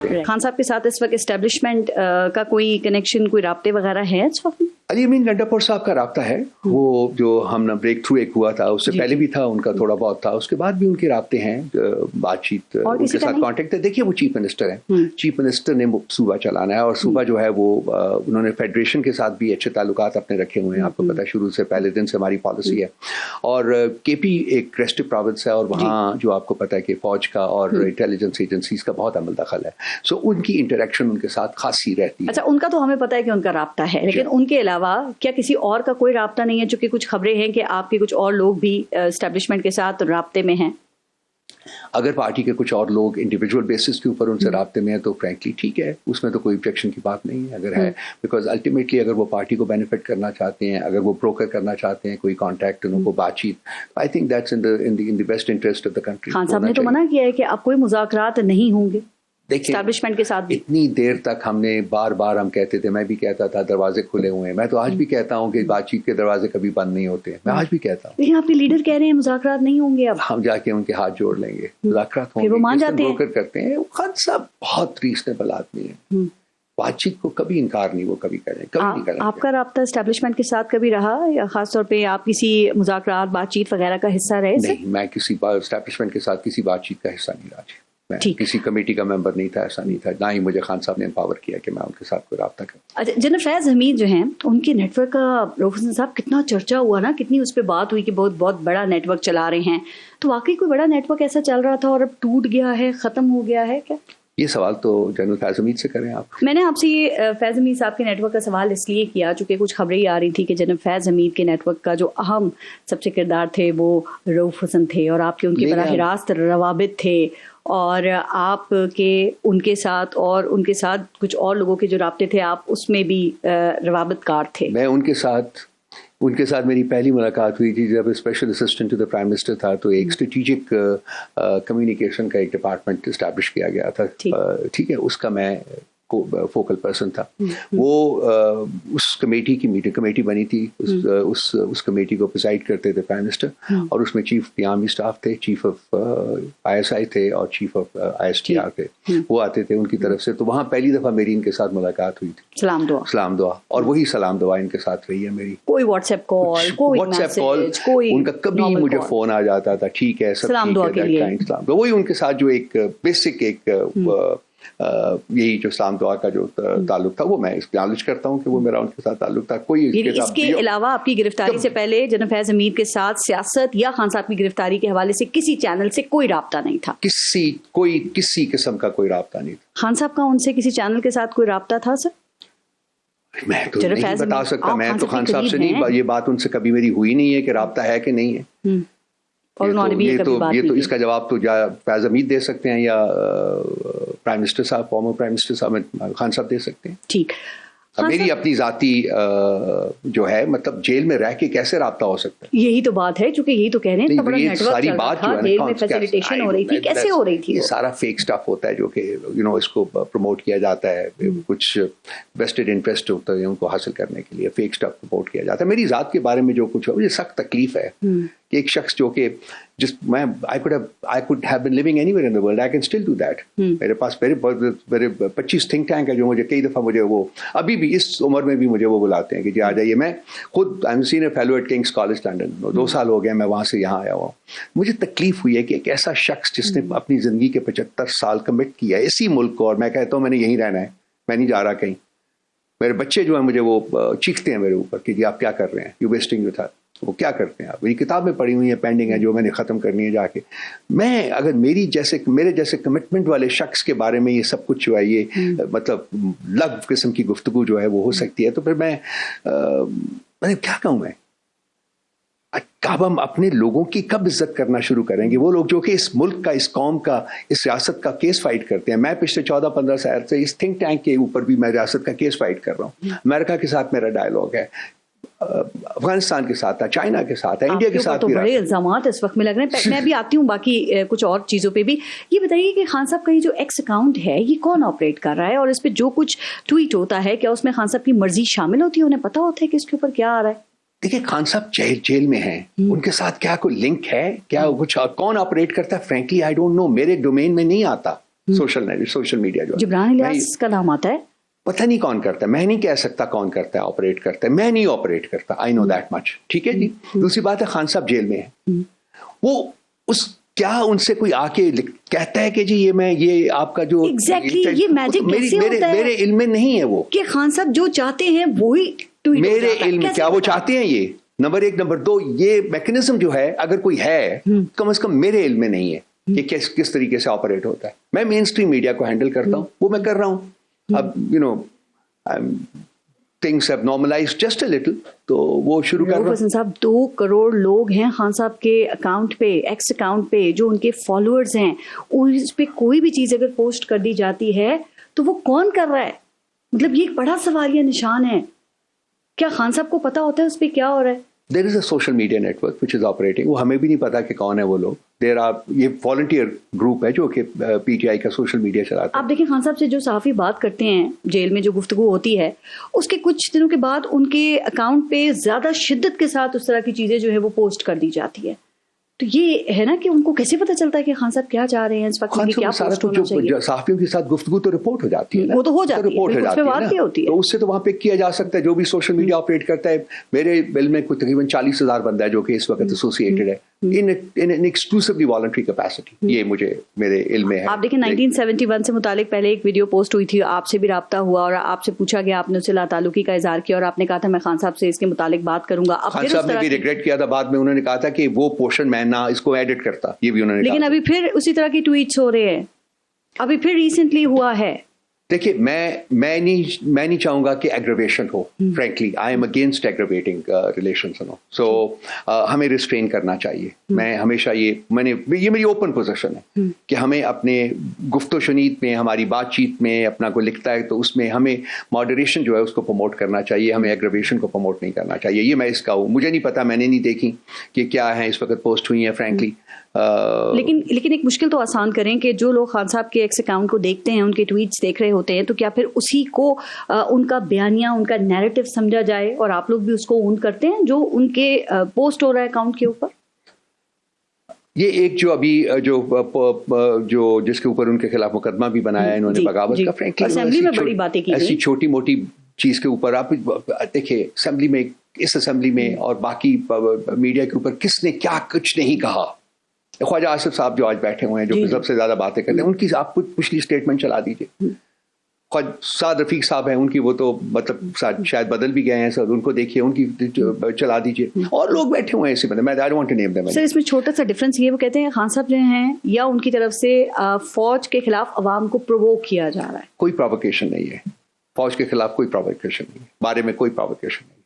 خان صاحب کے ساتھ اس وقت اسٹیبلشمنٹ کا کوئی کنیکشن، کوئی رابطے وغیرہ ہیں اس وقت؟ علی امین گنڈاپور صاحب کا رابطہ ہے، وہ جو ہم نے بریک تھرو ایک ہوا تھا اس سے پہلے بھی تھا ان کا تھوڑا بہت تھا، اس کے بعد بھی ان کے رابطے ہیں، بات چیت ان کے ساتھ کانٹیکٹ ہے. دیکھیے وہ چیف منسٹر ہیں، چیف منسٹر نے صوبہ چلانا ہے اور صوبہ جو ہے وہ انہوں نے فیڈریشن کے ساتھ بھی اچھے تعلقات اپنے رکھے ہوئے ہیں. آپ کو پتا شروع سے پہلے دن سے ہماری پالیسی ہے. اور کے پی ایک ریسٹو پروونس ہے اور وہاں جو آپ کو پتا ہے کہ فوج کا اور انٹیلیجنس ایجنسیز کا بہت عمل دخل ہے، سو ان کی انٹریکشن ان کے ساتھ خاصی رہتی ہے. اچھا، ان کا تو ہمیں پتا ہے کہ ان کا رابطہ ہے، لیکن ان کے علاوہ کیا کسی اور کا کوئی رابطہ نہیں ہے؟ چونکہ کچھ خبریں ہیں کہ آپ کے کچھ اور لوگ بھی اسٹیبلشمنٹ کے ساتھ رابطے میں ہیں. اگر پارٹی کے کچھ اور لوگ انڈیویجول بیسس کے اوپر ان سے رابطے میں ہیں تو فرینکلی ٹھیک ہے، اس میں تو کوئی objection کی بات نہیں ہے اگر ہے، بیکاز الٹیمیٹلی اگر وہ پارٹی کو بینیفٹ کرنا چاہتے ہیں، اگر وہ بروکر کرنا چاہتے ہیں کوئی کانٹیکٹ، ان کو بات چیت، I think that's in the best interest of the country. Khan صاحب نے تو منع کیا ہے کہ اب کوئی مذاکرات نہیں ہوں گے اسٹیبلشمنٹ کے ساتھ بھی. اتنی دیر تک ہم نے بار بار ہم کہتے تھے، میں بھی کہتا تھا دروازے کھلے ہوئے ہیں، میں تو آج بھی کہتا ہوں کہ بات چیت کے دروازے کبھی بند نہیں ہوتے ہیں، میں آج بھی کہتا ہوں. لیکن آپ کے لیڈر کہہ رہے ہیں مذاکرات نہیں ہوں گے، اب ہم جا کے ان کے ہاتھ جوڑ لیں گے، مذاکرات ہوں گے، وہ مان جاتے ہیں، بروکر کرتے ہیں. خان صاحب بہت ریزنیبل آدمی ہیں، بات چیت کو کبھی انکار نہیں وہ کبھی کریں، کبھی نہیں کریں. آپ کا رابطہ اسٹیبلشمنٹ کے ساتھ کبھی رہا یا خاص طور پہ آپ کسی مذاکرات بات چیت وغیرہ کا حصہ رہے؟ نہیں، میں کسی اسٹیبلشمنٹ کے ساتھ کسی بات چیت کا حصہ نہیں رہا. میں کسی کمیٹی کا ممبر نہیں تھا، ایسا نہیں تھا، نہ ہی مجھے خان صاحب نے امپاور کیا کہ میں ان کے ساتھ کوئی رابطہ کروں. اچھا، جنرل فیض حمید جو ہیں ان کے نیٹ ورک کا روفن صاحب کتنا چرچا ہوا نا، کتنی اس پہ بات ہوئی کہ بہت بہت بڑا نیٹ ورک چلا رہے ہیں، تو واقعی کوئی بڑا نیٹ ورک ایسا چل رہا تھا اور اب ٹوٹ گیا ہے، ختم ہو گیا ہے کیا؟ یہ سوال تو جنرل فیض حمید سے کریں آپ. میں نے آپ سے یہ فیض حمید صاحب کے نیٹ ورک کا سوال اس لیے کیا چونکہ کچھ خبریں یہ آ رہی تھی کہ جنرل فیض حمید کے نیٹ ورک کا جو اہم سب سے کردار تھے وہ رؤف حسن تھے اور آپ کے ان کے براہ راست روابط تھے، اور آپ کے ان کے ساتھ اور ان کے ساتھ کچھ اور لوگوں کے جو رابطے تھے آپ اس میں بھی روابط کار تھے. میں ان کے ساتھ میری پہلی ملاقات ہوئی تھی جب special assistant to the prime minister تھا، تو ایک اسٹریٹجک کمیونیکیشن کا ایک ڈپارٹمنٹ اسٹیبلش کیا گیا تھا، ٹھیک ہے، اس کا میں فوکل پرسن تھا. وہ اس کمیٹی کی میٹنگ کمیٹی بنی تھی، اس کمیٹی کو پریزائڈ کرتے تھے پرائم منسٹر، اور اس میں چیف قیامی اسٹاف تھے، چیف آف ISI تھے اور چیف آف ISTR تھے، وہ آتے تھے ان کی طرف سے. تو وہاں پہلی دفعہ میری ان کے ساتھ ملاقات ہوئی تھی، سلام دعا، اور وہی سلام دعا ان کے ساتھ رہی ہے میری. کوئی واٹس ایپ کال، ان کا کبھی مجھے فون آ جاتا تھا، ٹھیک ہے سب ٹھیک ہے، وہی ان کے ساتھ جو ایک بیسک ایک یہی جو اسلام دعا کا جو تعلق تھا وہ میں اکنالج کرتا ہوں کہ وہ میرا ان کے ساتھ تعلق تھا. کوئی اس کے علاوہ آپ کی گرفتاری سے پہلے جنرل فیض حمید کے ساتھ سیاست یا خان صاحب کی گرفتاری کے حوالے سے کسی چینل سے کوئی رابطہ نہیں تھا؟ کسی قسم کا کوئی رابطہ نہیں تھا. خان صاحب کا ان سے کسی چینل کے ساتھ کوئی رابطہ تھا سر؟ میں تو نہیں بتا سکتا، میں تو خان صاحب سے نہیں، یہ بات ان سے کبھی میری ہوئی نہیں ہے کہ رابطہ ہے کہ نہیں ہے. یہ تو اس کا جواب تو فیض حمید دے سکتے ہیں یا پرائم منسٹر صاحب، فارمر پرائم منسٹر صاحب خان صاحب دے سکتے ہیں. ٹھیک، میری اپنی ذاتی جو ہے مطلب جیل میں رہ کے کیسے رابطہ ہو سکتا ہے؟ یہی تو بات ہے، چونکہ یہی تو کہہ رہے ہیں بڑا نیٹ ورک چل رہا تھا، جیل میں فیسیلیٹیشن ہو رہی تھی، کیسے ہو رہی تھی؟ یہ سارا فیک سٹف ہوتا ہے جو کہ اس کو پروموٹ کیا جاتا ہے، کچھ ویسٹڈ انٹرسٹ ہوتا ہے ان کو حاصل کرنے کے لیے فیک سٹف پروموٹ کیا جاتا ہے. میری ذات کے بارے میں جو کچھ ہے مجھے سخت تکلیف ہے کہ ایک شخص جو کہ میں I could have been living anywhere in the world, I can still do that. میرے پاس میرے 25 تھنک ٹینک ہے جو مجھے کئی دفعہ مجھے وہ ابھی بھی اس عمر میں بھی مجھے وہ بلاتے ہیں کہ جی آ جائیے. میں خود I'm a senior fellow at King's College London، 2 سال ہو گئے میں وہاں سے یہاں آیا ہوا ہوں. مجھے تکلیف ہوئی ہے کہ ایک ایسا شخص جس نے اپنی زندگی کے 75 سال کمٹ کیا ہے اسی ملک کو، اور میں کہتا ہوں میں نے یہیں رہنا ہے، میں نہیں جا رہا کہیں. میرے بچے جو ہیں مجھے وہ چیختے ہیں میرے اوپر کہ جی آپ کیا کر رہے ہیں، یو ویسٹنگ یور ٹائم. وہ کیا کرتے ہیں آپ؟ میری کتابیں پڑھی ہوئی ہیں، پینڈنگ ہیں جو میں نے ختم کرنی ہے جا کے. میں اگر میرے جیسے کمٹمنٹ والے شخص کے بارے میں یہ سب کچھ جو ہے یہ مطلب لغو قسم کی گفتگو جو ہے وہ ہو سکتی ہے، تو پھر میں کیا کہوں؟ میں کب ہم اپنے لوگوں کی کب عزت کرنا شروع کریں گے؟ وہ لوگ جو کہ اس ملک کا، اس قوم کا، اس ریاست کا کیس فائٹ کرتے ہیں. میں پچھلے 14-15 سال سے اس تھنک ٹینک کے اوپر بھی میں ریاست کا کیس فائٹ کر رہا ہوں. امریکہ کے ساتھ میرا ڈائلاگ ہے، افغانستان کے ساتھ ہے، چائنا کے ساتھ ہے، انڈیا کے ساتھ بھی. بڑے الزامات اس وقت میں لگ رہے ہیں. میں بھی آتی ہوں باقی کچھ اور چیزوں پہ بھی. یہ بتائیے کہ خان صاحب کا یہ جو ایکس اکاؤنٹ ہے یہ کون آپریٹ کر رہا ہے، اور اس پہ جو کچھ ٹویٹ ہوتا ہے کیا اس میں خان صاحب کی مرضی شامل ہوتی ہے؟ انہیں پتا ہوتا ہے کہ اس کے اوپر کیا آ رہا ہے؟ دیکھیں خان صاحب جیل میں ہیں، ان کے ساتھ کیا کوئی لنک ہے؟ کیا کچھ کون آپریٹ کرتا ہے؟ فرینکلی آئی ڈونٹ نو، میرے ڈومین میں نہیں آتا. سوشل میڈیا جو جبران الیاس کا نام آتا ہے. پتہ نہیں کون کرتا ہے, میں نہیں کہہ سکتا کون کرتا ہے, آپریٹ کرتا ہے, میں نہیں آپریٹ کرتا, آئی نو دیٹ مچ. ٹھیک ہے جی. دوسری بات ہے خان صاحب جیل میں ہیں, وہ اس کیا ان سے کوئی آ کے کہتا ہے کہ جی یہ آپ کا جو یہ میجک کیسے ہوتا ہے؟ میرے علم میں نہیں ہے وہ کہ خان صاحب جو چاہتے ہیں وہی میرے علم میں, کیا وہ چاہتے ہیں یہ نمبر 1. نمبر 2, یہ میکنزم جو ہے اگر کوئی ہے کم از کم میرے علم میں نہیں ہے کہ کس طریقے سے آپریٹ ہوتا ہے. میں مین اسٹریم میڈیا کو ہینڈل کرتا ہوں, وہ میں کر رہا ہوں. اب things have normalized just a little, تو وہ شروع کر رہا ہوں. صاحب 2 کروڑ لوگ ہیں خان صاحب کے اکاؤنٹ پہ, ایکس اکاؤنٹ پہ, جو ان کے فالوورز ہیں, اس پہ کوئی بھی چیز اگر پوسٹ کر دی جاتی ہے تو وہ کون کر رہا ہے؟ مطلب یہ ایک بڑا سوالیہ نشان ہے. کیا خان صاحب کو پتا ہوتا ہے اس پہ کیا ہو رہا ہے؟ There is a social media network which is operating. وہ ہمیں بھی نہیں پتا کہ کون ہے وہ لوگ. یہ والنٹیئر گروپ ہے جو کہ پی ٹی آئی کا سوشل میڈیا چلاتا ہے. آپ دیکھیں خان صاحب سے جو صحافی بات کرتے ہیں جیل میں, جو گفتگو ہوتی ہے, اس کے کچھ دنوں کے بعد ان کے اکاؤنٹ پہ زیادہ شدت کے ساتھ اس طرح کی چیزیں جو ہے وہ پوسٹ کر دی جاتی ہے. تو یہ ہے نا کہ ان کو کیسے پتا چلتا ہے کہ خان صاحب کیا چاہ رہے ہیں اس وقت, کیا پوسٹ ہونا چاہیے؟ صحافیوں کے ساتھ گفتگو تو رپورٹ ہو جاتی ہے, وہ تو ہو جاتی ہے, رپورٹ ہو جاتی ہے, تو اس سے تو وہاں پہ کیا جا سکتا ہے. جو بھی سوشل میڈیا آپریٹ کرتا ہے, میرے بل میں کوئی تقریباً 40,000 بندہ ہے جو کہ اس وقت ایسوسیٹڈ ہے in an exclusively voluntary capacity. یہ میرے علم میں ہے. آپ دیکھیں 1971 سے متعلق پہلے ایک ویڈیو پوسٹ ہوئی تھی, آپ سے بھی رابطہ ہوا اور آپ سے پوچھا گیا, آپ نے اسے لاتعلقی کا اظہار کیا اور آپ نے کہا تھا میں خان صاحب سے اس کے متعلق بات کروں گا. خان صاحب نے بھی ریگریٹ کیا تھا بعد میں, انہوں نے کہا تھا کہ وہ پورشن میں نہ اس کو ایڈٹ کرتا, یہ بھی انہوں نے. لیکن ابھی پھر اسی طرح کی ٹویٹس ہو رہے ہیں, ابھی پھر ریسنٹلی ہوا ہے. دیکھیے میں نہیں چاہوں گا کہ ایگریویشن ہو. Frankly I am against aggravating relations. So ہمیں ریسٹرین کرنا چاہیے. میں ہمیشہ یہ میری اوپن پوزیشن ہے کہ ہمیں اپنے گفت و شنید میں, ہماری بات چیت میں اپنا کوئی لکھتا ہے تو اس میں ہمیں ماڈریشن جو ہے اس کو پروموٹ کرنا چاہیے, ہمیں ایگریویشن کو پروموٹ نہیں کرنا چاہیے. یہ میں اس کا ہوں, مجھے نہیں پتا, میں نے نہیں دیکھی کہ کیا ہے اس وقت پوسٹ ہوئی ہیں فرینکلی. لیکن ایک مشکل تو آسان کریں کہ جو لوگ خان صاحب کے ایکس اکاؤنٹ کو دیکھتے ہیں, ان کے ٹویٹس دیکھ رہے ہوتے ہیں, تو کیا پھر اسی کو ان کا بیانیہ, ان کا نیریٹو سمجھا جائے اور آپ لوگ بھی اس کو اون کرتے ہیں جو ان کے پوسٹ ہو رہا ہے اکاؤنٹ کے اوپر؟ یہ ایک جو ابھی جو جس کے اوپر ان کے خلاف مقدمہ بھی بنایا ہے انہوں نے بغاوت کا, فرینکلی اسمبلی میں بڑی باتیں کی, ایسی چھوٹی موٹی چیز کے اوپر آپ دیکھیں اسمبلی میں, اس اسمبلی میں اور باقی میڈیا کے اوپر کس نے کیا کچھ نہیں کہا. خواجہ آصف صاحب جو آج بیٹھے ہوئے ہیں جو سب سے زیادہ باتیں کرتے ہیں, ان کی آپ پچھلی اسٹیٹمنٹ چلا دیجیے. سعد رفیق صاحب ہیں, ان کی وہ تو مطلب شاید بدل بھی گئے ہیں سر, ان کو دیکھیے, ان کی چلا دیجیے. اور لوگ بیٹھے ہوئے ہیں ایسے بندے, میں I don't want to name them. Sir اس میں چھوٹا سا ڈفرنس یہ, وہ کہتے ہیں خان صاحب جو ہیں یا ان کی طرف سے فوج کے خلاف عوام کو پرووک کیا جا رہا ہے. کوئی پرووکیشن نہیں ہے, فوج کے خلاف کوئی پرووکیشن نہیں ہے, بارے میں کوئی پرووکیشن نہیں.